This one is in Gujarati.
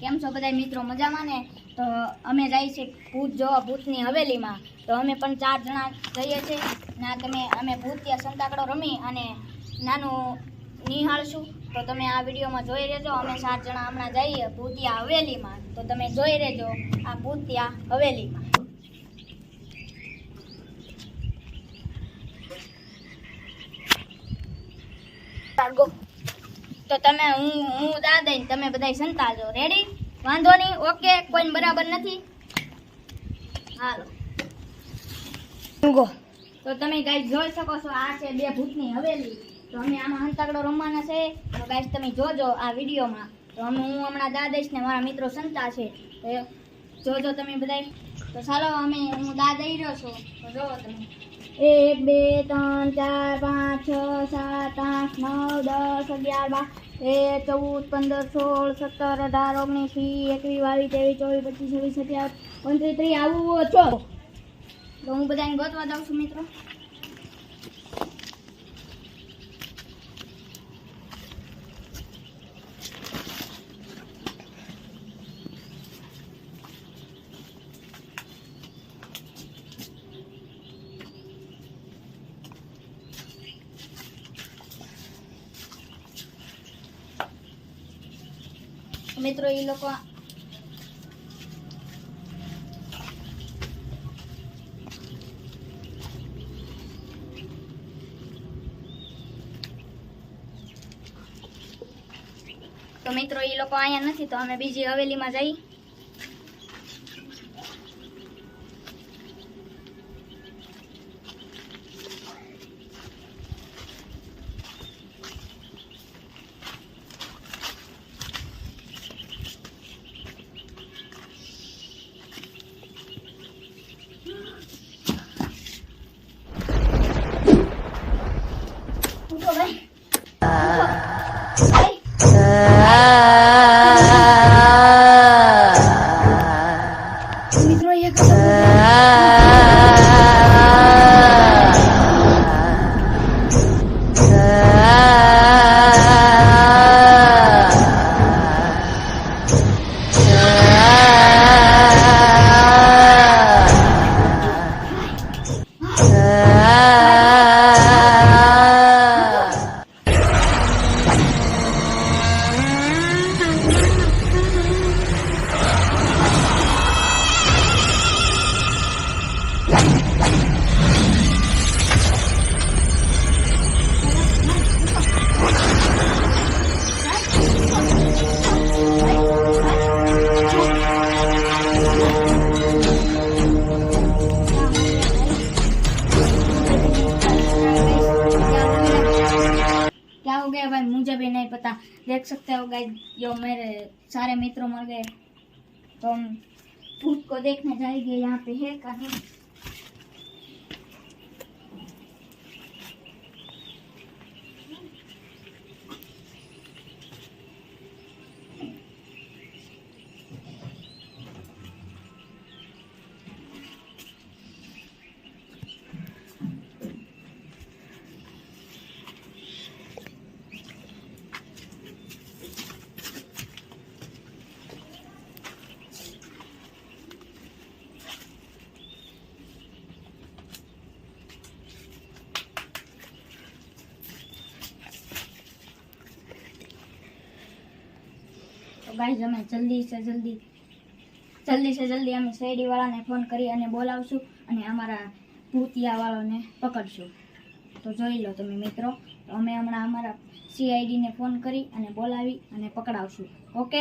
કેમ છો બધા મિત્રો મજામાં ને? તો અમે જઈએ છીએ ભૂત જોવા ભૂતની હવેલીમાં. તો અમે પણ 4 જણા જઈએ છીએ ને અમે ભૂતિયા સંતાકડો રમી અને નાનું નિહાળશું. તો તમે આ વિડીયોમાં જોઈ રહેજો. અમે 4 જણા હમણાં જઈએ ભૂતિયા હવેલીમાં. તો તમે જોઈ રહેજો આ ભૂતિયા હવેલીમાં. તો તમે હું દાદા તમે બધા સંતાજો. રેડી? વાંધો નહીં. ઓકે, કોઈ બરાબર નથી. હાલો તો તમે ગાઈસ જોઈ શકો છો આ છે 2 ભૂતની હવેલી. તો અમે આમાં હંતાકડો રમવાના છે. તો ગાઈસ તમે જોજો આ વિડીયોમાં. તો હું હમણાં દાદેશ ને મારા મિત્રો સંતા છે. તો જોજો તમે બધા. તો ચાલો હું દાદા રહ્યો છું. તો જોવો તમે 1 2 3 4 5 6 7 8 9 10 11 12 13 14 15 16 17 18 19 20 21 22 23 24 25 26 27 28 29 30 આવું છો. તો હું બધાને ગોતવા જાઉં છું મિત્રો. મિત્રો એ લોકો અહીંયા નથી. તો અમે બીજી હવેલીમાં જઈ. મિત્રો એક भाई मुझे भी नहीं पता. देख सकते हो गाइस जो मेरे सारे मित्रों मर गए. तो हम भूत को देखने जाएंगे यहाँ पे है का नहीं. गाइस हमें जल्दी से जल्दी हमें શેરડી વાળાને ફોન કરી અને બોલાવશું અને અમારા ભૂતિયા વાળાને પકડશું. તો જોઈ લો તમે મિત્રો. તો અમે હમણાં અમારા CID ને ફોન કરી અને બોલાવી અને પકડાવશું. ઓકે.